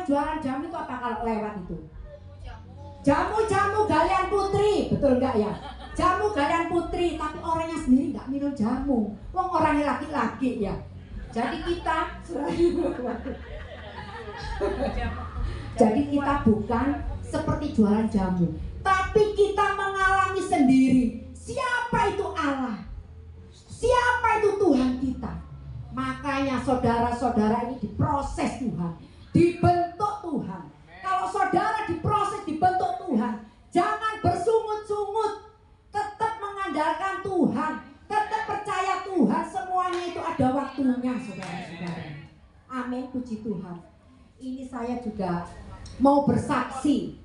Orang jualan jamu itu apa kalau lewat itu? Jamu galian putri, betul enggak ya? Jamu galian putri, tapi orangnya sendiri enggak minum jamu. Wong orangnya laki-laki ya. Jadi kita jadi kita bukan seperti jualan jamu, tapi kita mengalami sendiri siapa itu Allah, siapa itu Tuhan kita. Makanya saudara-saudara ini diproses Tuhan, dibentuk Tuhan. Kalau saudara diproses, dibentuk Tuhan, jangan bersungut-sungut, tetap mengandalkan Tuhan, tetap percaya Tuhan. Semuanya itu ada waktunya, saudara-saudara. Amin, puji Tuhan. Ini saya juga mau bersaksi,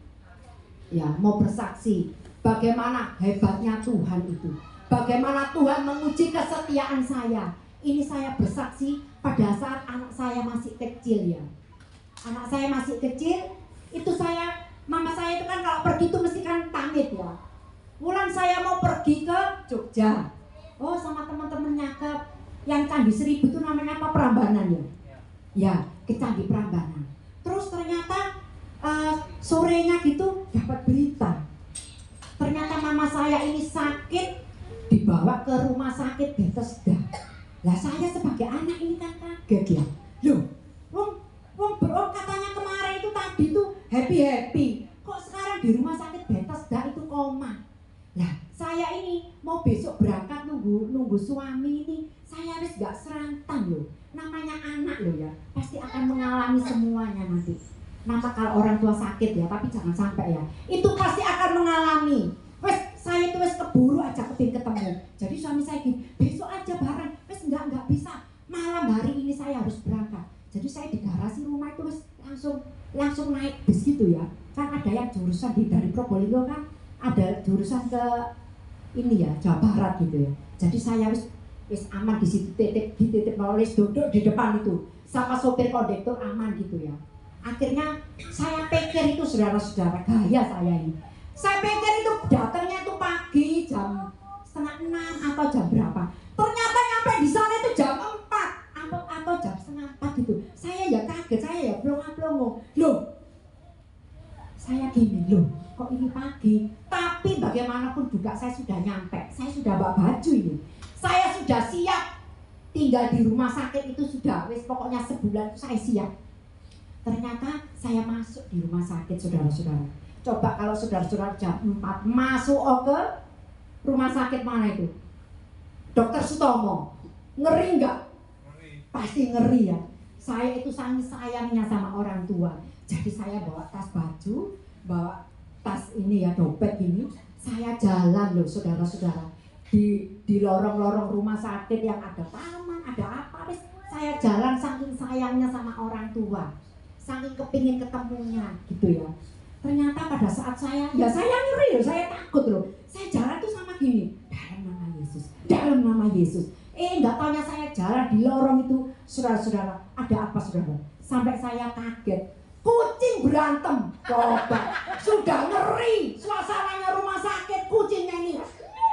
ya, mau bersaksi bagaimana hebatnya Tuhan itu, bagaimana Tuhan menguji kesetiaan saya. Ini saya bersaksi pada saat anak saya masih kecil ya. Anak saya masih kecil, itu mama saya itu kan kalau pergi itu mesti kan pamit ya. Pulang saya mau pergi ke Jogja. Oh, sama teman-temannya ke yang Candi Seribu itu namanya apa, Prambanan ya? Ya, ke Candi Prambanan. Terus ternyata sorenya gitu dapat berita. Ternyata mama saya ini sakit, dibawa ke rumah sakit Bethesda. Lah saya sebagai anak ini kan kaget ya. Loh, wong katanya kemarin itu tadi tuh happy. Kok sekarang di rumah sakit Bethesda itu koma. Lah, saya ini mau besok berangkat nunggu suami ini. Saya harus gak serantan loh. Namanya anak loh ya. Pasti akan mengalami semuanya nanti. Nama kalau orang tua sakit ya, tapi jangan sampai ya. Itu pasti akan mengalami. Saya itu keburu aja kepin ketemu. Jadi suami saya gini, besok aja bareng. Enggak bisa. Malam hari ini saya harus berangkat. Jadi saya di garasi rumah itu langsung naik bis gitu ya. Kan ada yang jurusan dari Probolinggo kan, ada jurusan ke ini ya, Jawa Barat gitu ya. Jadi saya wis aman di situ, dititip nulis duduk di depan itu sama sopir kondektur aman gitu ya. Akhirnya saya pikir itu saudara-saudara, gaya saya ini. Saya pikir itu datangnya itu pagi jam 5:30 atau jam berapa. Ternyata nyampe di sana itu jam 4 atau jam 3:30 gitu. Saya ya kaget, saya ya plongo. Loh, saya gini, loh kok ini pagi. Tapi bagaimanapun juga saya sudah nyampe. Saya sudah bawa baju ini. Saya sudah siap tinggal di rumah sakit itu sudah. Pokoknya sebulan itu saya siap. Ternyata saya masuk di rumah sakit, saudara-saudara. Coba kalau saudara-saudara jam 4 masuk ke rumah sakit mana itu? Dokter Sutomo. Ngeri nggak? Pasti ngeri ya. Saya itu sangat sayangnya sama orang tua. Jadi saya bawa tas baju, bawa tas ini ya, dompet ini. Saya jalan loh saudara-saudara. Di lorong-lorong rumah sakit yang ada taman, ada apa. Saya jalan saking sayangnya sama orang tua. Saking kepingin ketemunya gitu ya. Ternyata pada saat saya ngeri loh, saya takut loh. Saya jalan tuh sama gini, dalam nama Yesus. Enggak taunya saya jalan di lorong itu, saudara-saudara, ada apa saudara? Sampai saya kaget, kucing berantem. Coba, sudah ngeri, suasananya rumah sakit, kucingnya ini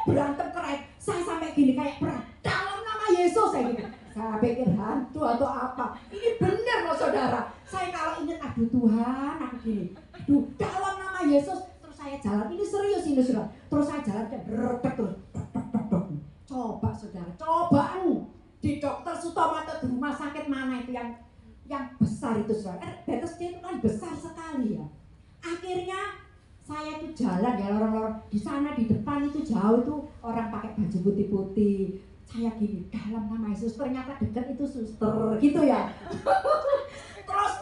berantem keren. Saya sampai gini kayak perang, dalam nama Yesus saya gitu. Saya pikir hantu atau apa. Ini benar loh saudara. Saya kalau ingat, aduh Tuhan, aku gini, aduh dalam nama Yesus. Terus saya jalan, ini serius ini saudara. Terus saya jalan kayak berdek terus. Coba saudara, cobaan di Dokter Sutomo atau di rumah sakit mana itu yang besar itu saudara. Bethesda itu kan besar sekali ya. Akhirnya saya itu jalan ya lorong-lorong di sana, di depan itu jauh itu orang pakai baju putih-putih. Saya gini, dalam nama Yesus. Ternyata dekat itu suster gitu ya. Terus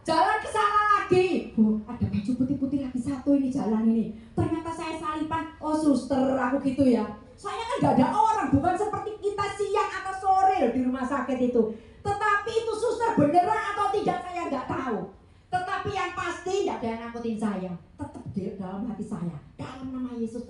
jalan ke sana lagi. Ada baju putih-putih lagi satu ini jalan ini. Ternyata saya salipan, oh suster aku gitu ya. Saya kan gak ada orang, bukan seperti kita siang atau sore di rumah sakit itu. Tetapi itu suster beneran atau tidak saya gak tahu. Tetapi yang pasti gak ada yang nakutin saya. Tetap di dalam hati saya, dalam nama Yesus,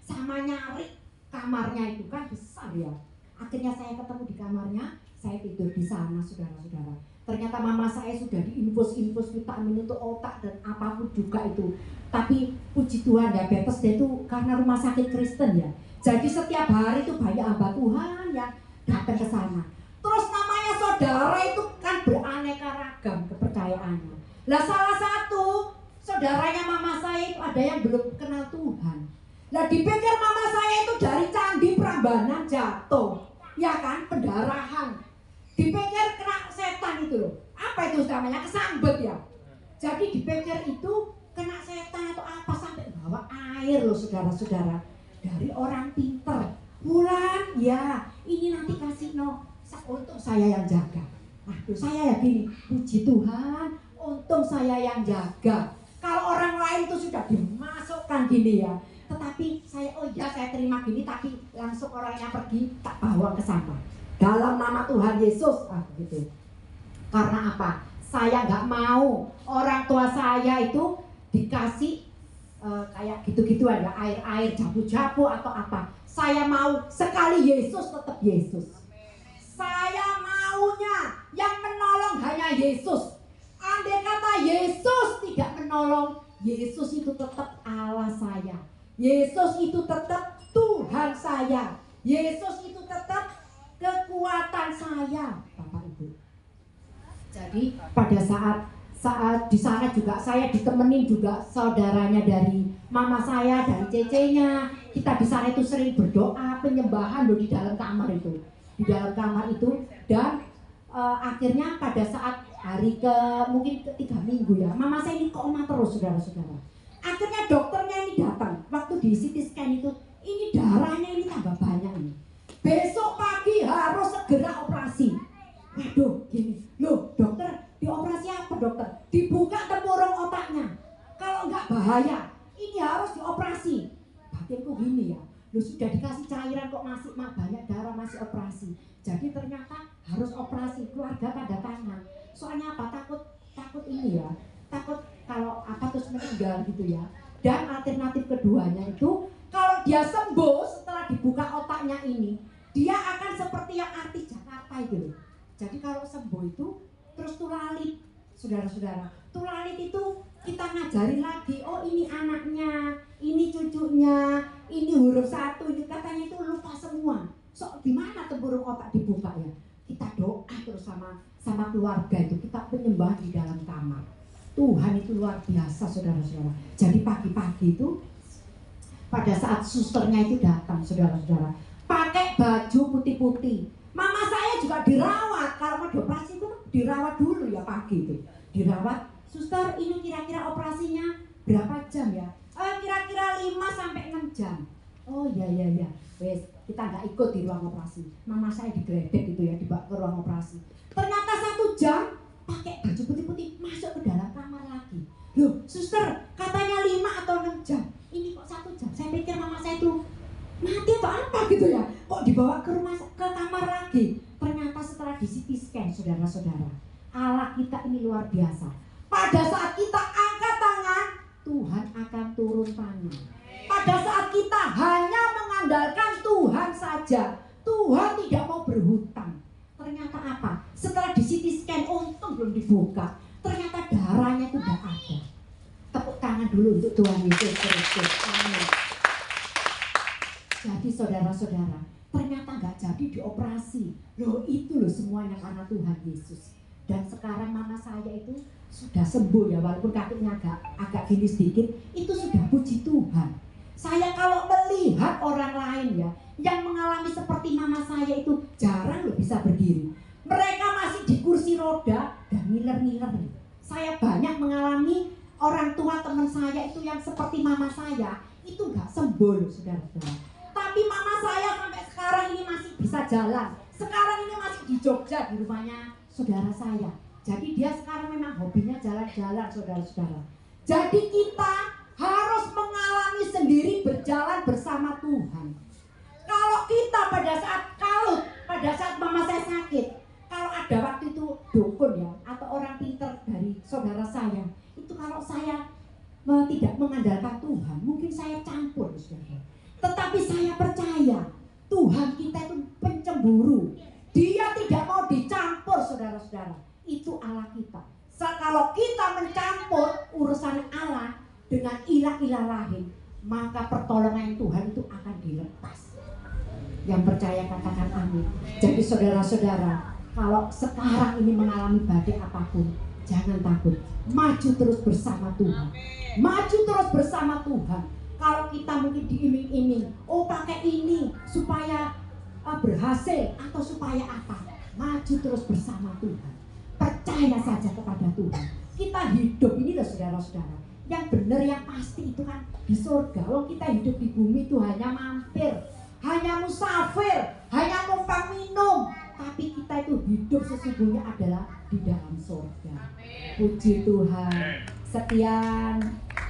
sama nyari kamarnya itu kan besar ya. Akhirnya saya ketemu di kamarnya, saya tidur di sana saudara-saudara. Ternyata mama saya sudah diinfus vitamin untuk otak dan apapun juga itu. Tapi puji Tuhan ya, Bethesda itu karena rumah sakit Kristen ya. Jadi setiap hari itu banyak hamba Tuhan yang datang ke sana. Terus namanya saudara itu kan beraneka ragam kepercayaannya. Lah salah satu saudaranya mama saya itu ada yang belum kenal Tuhan. Lah dipikir mama saya itu dari candi Prambanan jatuh, ya kan, pendarahan. Dipikir kena setan itu loh. Apa itu namanya? Kesambet ya. Jadi dipikir itu kena setan atau apa, sampai bawa air loh saudara-saudara. Dari orang pinter. Bulan, ya ini nanti kasih untuk saya yang jaga. Aduh, saya ya gini, puji Tuhan, untung saya yang jaga. Kalau orang lain itu sudah dimasukkan gini ya. Tetapi saya, oh iya saya terima gini, tapi langsung orangnya pergi, tak bawa ke sana. Dalam nama Tuhan Yesus, gitu. Karena apa? Saya nggak mau orang tua saya itu dikasih kayak gitu-gitu ada air-air, jabu-jabu atau apa. Saya mau sekali Yesus tetap Yesus. Saya maunya yang menolong hanya Yesus. Andai kata Yesus tidak menolong, Yesus itu tetap Allah saya. Yesus itu tetap Tuhan saya. Yesus itu tetap kekuatan saya, Bapak Ibu. Jadi pada saat di sana juga saya ditemenin juga saudaranya dari mama saya, dari cecenya. Kita di sana itu sering berdoa penyembahan loh di dalam kamar itu. Di dalam kamar itu dan akhirnya pada saat hari mungkin ke 3 minggu ya, mama saya ini koma terus saudara-saudara. Akhirnya dokternya ini datang waktu di CT scan itu, ini darahnya ini tambah banyak ini. Besok pagi harus segera operasi. Waduh, gini, loh dokter, dioperasi apa dokter? Dibuka tempurung otaknya. Kalau nggak bahaya, ini harus dioperasi. Batinku gini ya, loh sudah dikasih cairan kok masih banyak darah, masih operasi. Jadi ternyata harus operasi. Keluarga pada tangan. Soalnya apa? Takut ini ya, takut kalau apa terus meninggal gitu ya. Dan alternatif keduanya itu, kalau dia sembuh setelah dibuka otaknya ini, dia akan seperti yang artis Jakarta itu. Jadi kalau sembuh itu terus tulalit, saudara-saudara. Tulalit itu kita ngajarin lagi, oh ini anaknya, ini cucunya, ini huruf 1, ini katanya itu lupa semua. So gimana tempurung otak dibuka ya? Kita doa terus sama keluarga itu, kita penyembah di dalam kamar. Tuhan itu luar biasa saudara-saudara. Jadi pagi-pagi itu pada saat susternya itu datang saudara-saudara, pakai baju putih-putih. Mama saya juga dirawat, kalau mau dioperasi itu dirawat dulu ya pagi itu. Dirawat, suster ini kira-kira operasinya berapa jam ya? Kira-kira 5 sampai 6 jam. Oh ya, wes kita nggak ikut di ruang operasi. Mama saya digledek gitu ya, dibawa ke ruang operasi. Ternyata 1 jam pakai baju putih-putih masuk ke dalam kamar lagi. Loh, suster katanya 5 atau 6 jam. Ini kok 1 jam? Saya pikir mama saya itu mati atau apa gitu ya, kok dibawa ke kamar lagi. Ternyata setelah di CT scan saudara-saudara, Allah kita ini luar biasa. Pada saat kita angkat tangan, Tuhan akan turun tangan. Pada saat kita hanya mengandalkan Tuhan saja, Tuhan tidak mau berhutang. Ternyata apa? Setelah di CT scan, untung belum dibuka, ternyata darahnya itu tidak ada. Tepuk tangan dulu untuk Tuhan Yesus Kristus. Amin. Jadi saudara-saudara, ternyata nggak jadi dioperasi. Loh itu loh semuanya karena Tuhan Yesus. Dan sekarang mama saya itu sudah sembuh ya, walaupun kakinya agak gini sedikit, itu sudah puji Tuhan. Saya kalau melihat orang lain ya, yang mengalami seperti mama saya itu jarang loh bisa berdiri. Mereka masih di kursi roda dan ngiler-ngiler. Saya banyak mengalami orang tua teman saya itu yang seperti mama saya, itu nggak sembuh loh saudara-saudara. Tapi mama saya sampai sekarang ini masih bisa jalan. Sekarang ini masih di Jogja di rumahnya saudara saya. Jadi dia sekarang memang hobinya jalan-jalan saudara-saudara. Jadi kita harus mengalami sendiri berjalan bersama Tuhan. Kalau kita pada saat mama saya sakit, kalau ada waktu itu dukun ya atau orang pinter dari saudara saya, itu kalau saya tidak mengandalkan Tuhan, mungkin saya campur saudara. Tetapi saya percaya Tuhan kita itu pencemburu. Dia tidak mau dicampur saudara-saudara. Itu Allah kita. Kalau kita mencampur urusan Allah dengan ilah-ilah lain, maka pertolongan Tuhan itu akan dilepas. Yang percaya katakan amin. Jadi saudara-saudara, Kalau sekarang ini mengalami badai apapun, jangan takut. Maju terus bersama Tuhan. Maju terus bersama Tuhan. Kalau kita mungkin diiming-iming, oh pakai ini supaya berhasil atau supaya apa? Maju terus bersama Tuhan. Percaya saja kepada Tuhan. Kita hidup ini loh saudara-saudara. Yang benar, yang pasti itu kan di surga. Kalau kita hidup di bumi itu hanya mampir, hanya musafir, hanya numpang minum. Tapi kita itu hidup sesungguhnya adalah di dalam surga. Puji Tuhan. Sekian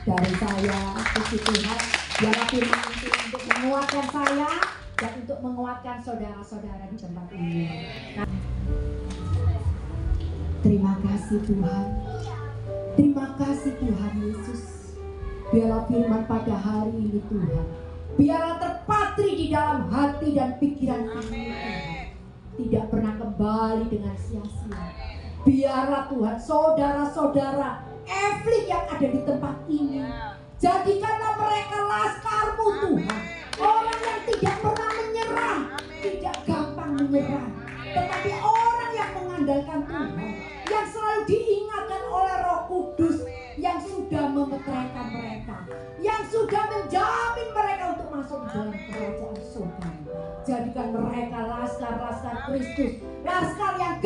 dari saya. Puji Tuhan. Biarlah firman itu untuk menguatkan saya dan untuk menguatkan saudara-saudara di tempat ini. Terima kasih Tuhan. Terima kasih Tuhan Yesus. Biarlah firman pada hari ini Tuhan, biarlah terpatri di dalam hati dan pikiran kami Tuhan. Tidak pernah kembali dengan sia-sia. Biarlah Tuhan saudara-saudara Evelyn yang ada di tempat ini, jadikanlah mereka laskar-Mu Tuhan. Orang yang tidak pernah menyerah, tidak gampang menyerah, tetapi orang yang mengandalkan Tuhan, yang selalu diingatkan oleh Roh Kudus, yang sudah memeteraikan mereka, yang sudah menjamin mereka untuk masuk ke dalam kerajaan surga. Jadikan mereka laskar-laskar Kristus, laskar yang